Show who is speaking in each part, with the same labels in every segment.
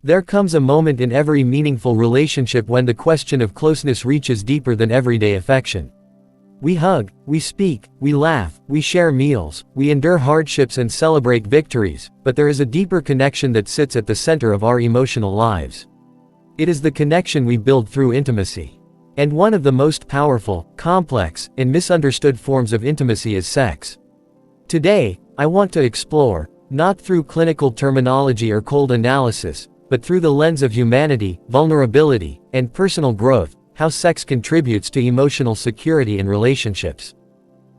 Speaker 1: There comes a moment in every meaningful relationship when the question of closeness reaches deeper than everyday affection. We hug, we speak, we laugh, we share meals, we endure hardships and celebrate victories, but there is a deeper connection that sits at the center of our emotional lives. It is the connection we build through intimacy. And one of the most powerful, complex, and misunderstood forms of intimacy is sex. Today, I want to explore, not through clinical terminology or cold analysis, but through the lens of humanity, vulnerability, and personal growth, how sex contributes to emotional security in relationships.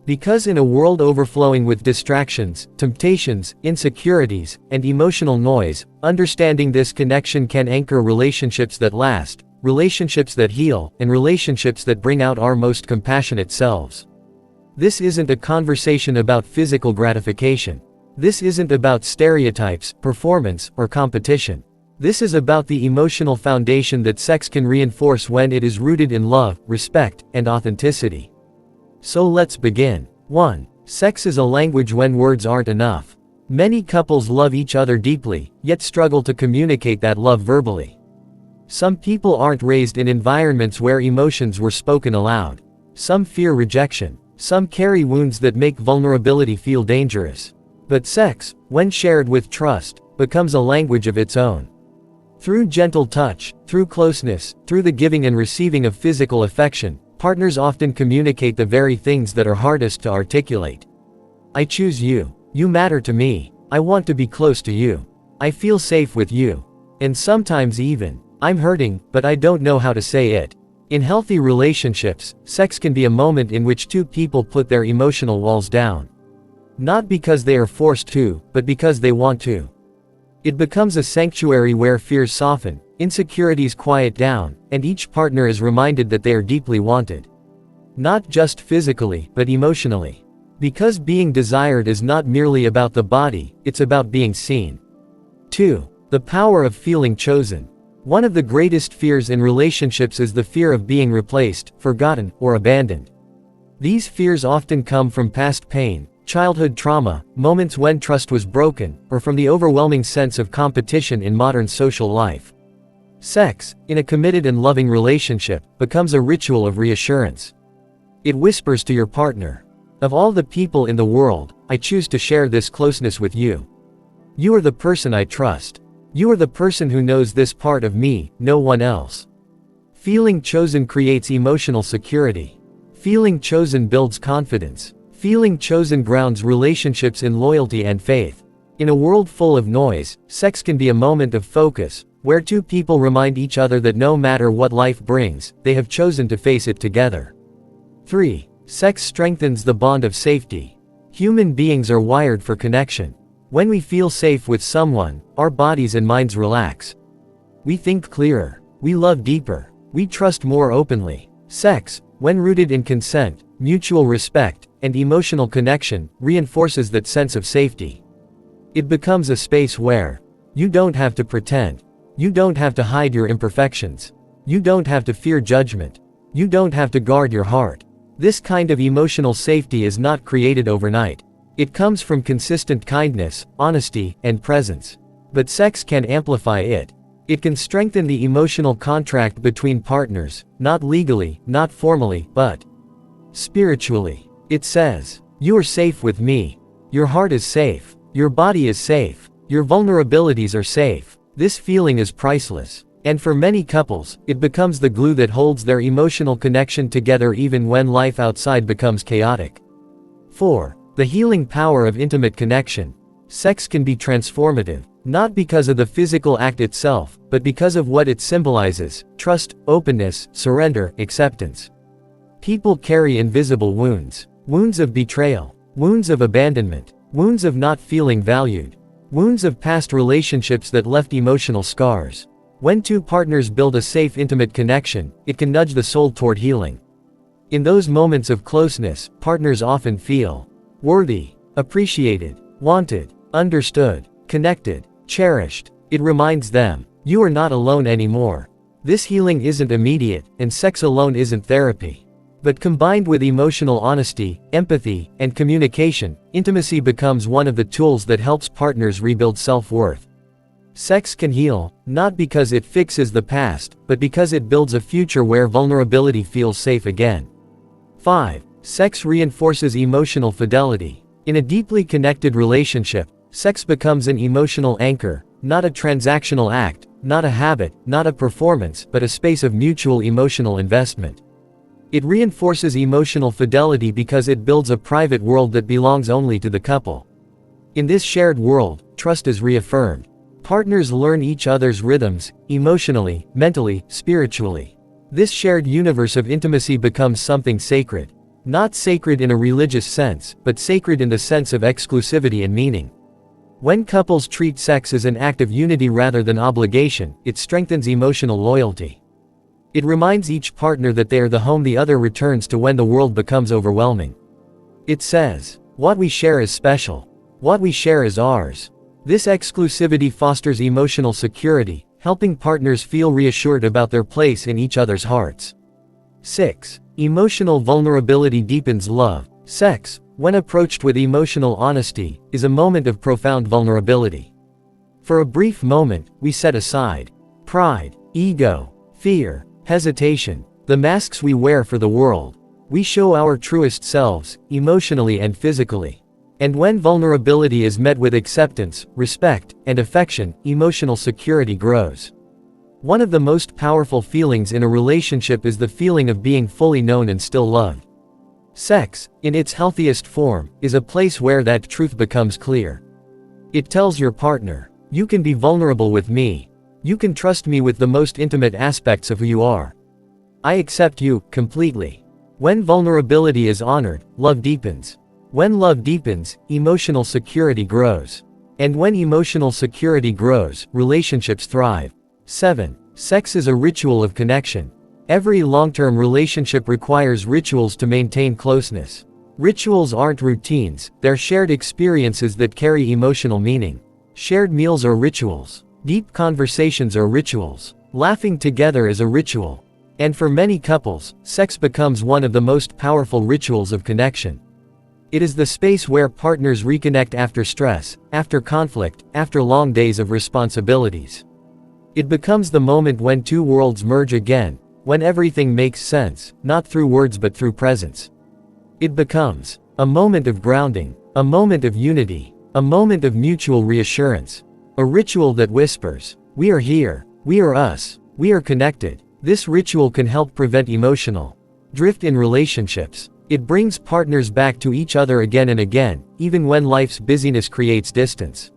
Speaker 1: Because in a world overflowing with distractions, temptations, insecurities, and emotional noise, understanding this connection can anchor relationships that last, relationships that heal, and relationships that bring out our most compassionate selves. This isn't a conversation about physical gratification. This isn't about stereotypes, performance, or competition. This is about the emotional foundation that sex can reinforce when it is rooted in love, respect, and authenticity. So let's begin. 1. Sex is a language when words aren't enough. Many couples love each other deeply, yet struggle to communicate that love verbally. Some people aren't raised in environments where emotions were spoken aloud. Some fear rejection. Some carry wounds that make vulnerability feel dangerous. But sex, when shared with trust, becomes a language of its own. Through gentle touch, through closeness, through the giving and receiving of physical affection, partners often communicate the very things that are hardest to articulate. I choose you. You matter to me. I want to be close to you. I feel safe with you. And sometimes even, I'm hurting, but I don't know how to say it. In healthy relationships, sex can be a moment in which two people put their emotional walls down. Not because they are forced to, but because they want to. It becomes a sanctuary where fears soften, insecurities quiet down, and each partner is reminded that they are deeply wanted. Not just physically, but emotionally. Because being desired is not merely about the body, it's about being seen. 2. The power of feeling chosen. One of the greatest fears in relationships is the fear of being replaced, forgotten, or abandoned. These fears often come from past pain, childhood trauma, moments when trust was broken, or from the overwhelming sense of competition in modern social life. Sex, in a committed and loving relationship, becomes a ritual of reassurance. It whispers to your partner, "Of all the people in the world, I choose to share this closeness with you. You are the person I trust. You are the person who knows this part of me, no one else." Feeling chosen creates emotional security. Feeling chosen builds confidence. Feeling chosen grounds relationships in loyalty and faith. In a world full of noise, sex can be a moment of focus, where two people remind each other that no matter what life brings, they have chosen to face it together. 3. Sex strengthens the bond of safety. Human beings are wired for connection. When we feel safe with someone, our bodies and minds relax. We think clearer. We love deeper. We trust more openly. Sex, when rooted in consent, mutual respect, and emotional connection, reinforces that sense of safety. It becomes a space where you don't have to pretend. You don't have to hide your imperfections. You don't have to fear judgment. You don't have to guard your heart. This kind of emotional safety is not created overnight. It comes from consistent kindness, honesty, and presence. But sex can amplify it. It can strengthen the emotional contract between partners, not legally, not formally, but spiritually. It says, "You are safe with me. Your heart is safe. Your body is safe. Your vulnerabilities are safe." This feeling is priceless. And for many couples, it becomes the glue that holds their emotional connection together even when life outside becomes chaotic. 4. The healing power of intimate connection. Sex can be transformative, not because of the physical act itself, but because of what it symbolizes: trust, openness, surrender, acceptance. People carry invisible wounds. Wounds of betrayal. Wounds of abandonment. Wounds of not feeling valued. Wounds of past relationships that left emotional scars. When two partners build a safe, intimate connection, it can nudge the soul toward healing. In those moments of closeness, partners often feel worthy, appreciated, wanted, understood, connected, cherished. It reminds them, you are not alone anymore. This healing isn't immediate, and sex alone isn't therapy. But combined with emotional honesty, empathy, and communication, intimacy becomes one of the tools that helps partners rebuild self-worth. Sex can heal, not because it fixes the past, but because it builds a future where vulnerability feels safe again. 5. Sex reinforces emotional fidelity. In a deeply connected relationship, sex becomes an emotional anchor, not a transactional act, not a habit, not a performance, but a space of mutual emotional investment. It reinforces emotional fidelity because it builds a private world that belongs only to the couple. In this shared world, trust is reaffirmed. Partners learn each other's rhythms, emotionally, mentally, spiritually. This shared universe of intimacy becomes something sacred. Not sacred in a religious sense, but sacred in the sense of exclusivity and meaning. When couples treat sex as an act of unity rather than obligation, it strengthens emotional loyalty. It reminds each partner that they are the home the other returns to when the world becomes overwhelming. It says, "What we share is special. What we share is ours." This exclusivity fosters emotional security, helping partners feel reassured about their place in each other's hearts. 6. Emotional vulnerability deepens love. Sex, when approached with emotional honesty, is a moment of profound vulnerability. For a brief moment, we set aside pride, ego, fear, hesitation, the masks we wear for the world. We show our truest selves, emotionally and physically. And when vulnerability is met with acceptance, respect, and affection, emotional security grows. One of the most powerful feelings in a relationship is the feeling of being fully known and still loved. Sex, in its healthiest form, is a place where that truth becomes clear. It tells your partner, "You can be vulnerable with me. You can trust me with the most intimate aspects of who you are. I accept you, completely." When vulnerability is honored, love deepens. When love deepens, emotional security grows. And when emotional security grows, relationships thrive. 7. Sex is a ritual of connection. Every long-term relationship requires rituals to maintain closeness. Rituals aren't routines, they're shared experiences that carry emotional meaning. Shared meals are rituals. Deep conversations are rituals. Laughing together is a ritual. And for many couples, sex becomes one of the most powerful rituals of connection. It is the space where partners reconnect after stress, after conflict, after long days of responsibilities. It becomes the moment when two worlds merge again, when everything makes sense, not through words but through presence. It becomes a moment of grounding, a moment of unity, a moment of mutual reassurance. A ritual that whispers, "We are here, we are us, we are connected." This ritual can help prevent emotional drift in relationships. It brings partners back to each other again and again, even when life's busyness creates distance.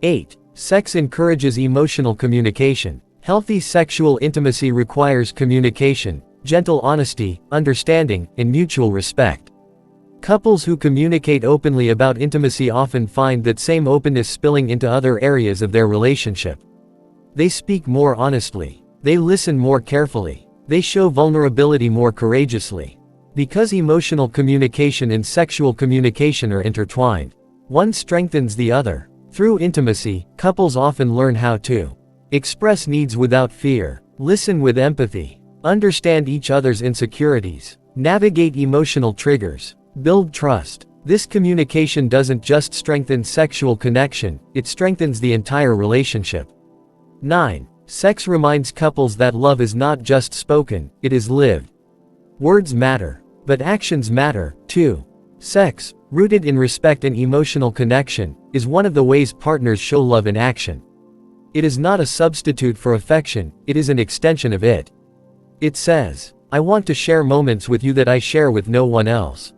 Speaker 1: 8. Sex encourages emotional communication. Healthy sexual intimacy requires communication, gentle honesty, understanding, and mutual respect. Couples who communicate openly about intimacy often find that same openness spilling into other areas of their relationship. They speak more honestly. They listen more carefully. They show vulnerability more courageously. Because emotional communication and sexual communication are intertwined, one strengthens the other. Through intimacy, couples often learn how to express needs without fear, listen with empathy, understand each other's insecurities, navigate emotional triggers, build trust. This communication doesn't just strengthen sexual connection, it strengthens the entire relationship. 9. Sex reminds couples that love is not just spoken, it is lived. Words matter, but actions matter, too. Sex, rooted in respect and emotional connection, is one of the ways partners show love in action. It is not a substitute for affection, it is an extension of it. It says, "I want to share moments with you that I share with no one else.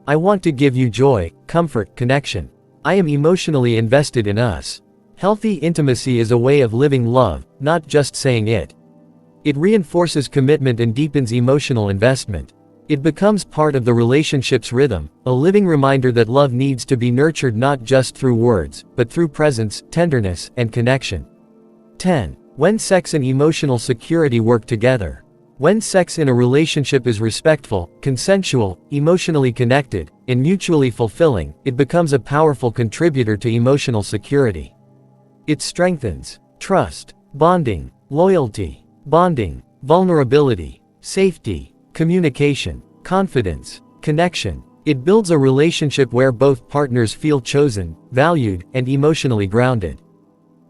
Speaker 1: I want to give you joy, comfort, connection. I am emotionally invested in us." Healthy intimacy is a way of living love, not just saying it. It reinforces commitment and deepens emotional investment. It becomes part of the relationship's rhythm, a living reminder that love needs to be nurtured not just through words, but through presence, tenderness, and connection. 10. When sex and emotional security work together. When sex in a relationship is respectful, consensual, emotionally connected, and mutually fulfilling, it becomes a powerful contributor to emotional security. It strengthens trust, bonding, loyalty, vulnerability, safety, communication, confidence, connection. It builds a relationship where both partners feel chosen, valued, and emotionally grounded.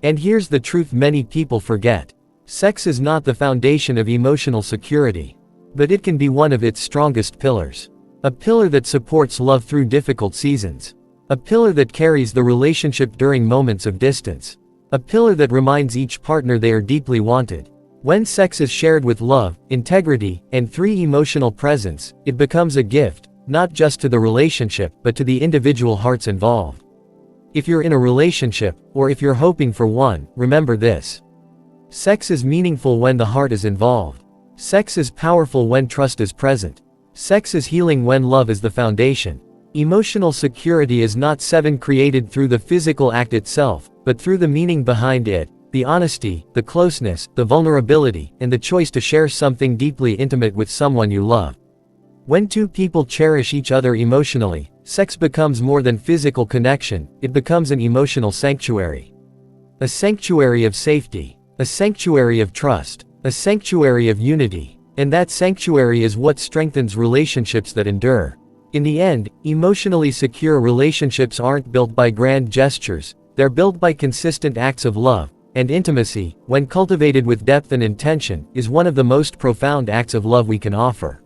Speaker 1: And here's the truth many people forget. Sex is not the foundation of emotional security. But it can be one of its strongest pillars. A pillar that supports love through difficult seasons. A pillar that carries the relationship during moments of distance. A pillar that reminds each partner they are deeply wanted. When sex is shared with love, integrity, and emotional presence, it becomes a gift, not just to the relationship, but to the individual hearts involved. If you're in a relationship, or if you're hoping for one, remember this. Sex is meaningful when the heart is involved. Sex is powerful when trust is present. Sex is healing when love is the foundation. Emotional security is not created through the physical act itself, but through the meaning behind it, the honesty, the closeness, the vulnerability, and the choice to share something deeply intimate with someone you love. When two people cherish each other emotionally, sex becomes more than physical connection, it becomes an emotional sanctuary. A sanctuary of safety. A sanctuary of trust. A sanctuary of unity. And that sanctuary is what strengthens relationships that endure. In the end, emotionally secure relationships aren't built by grand gestures, they're built by consistent acts of love, and intimacy, when cultivated with depth and intention, is one of the most profound acts of love we can offer.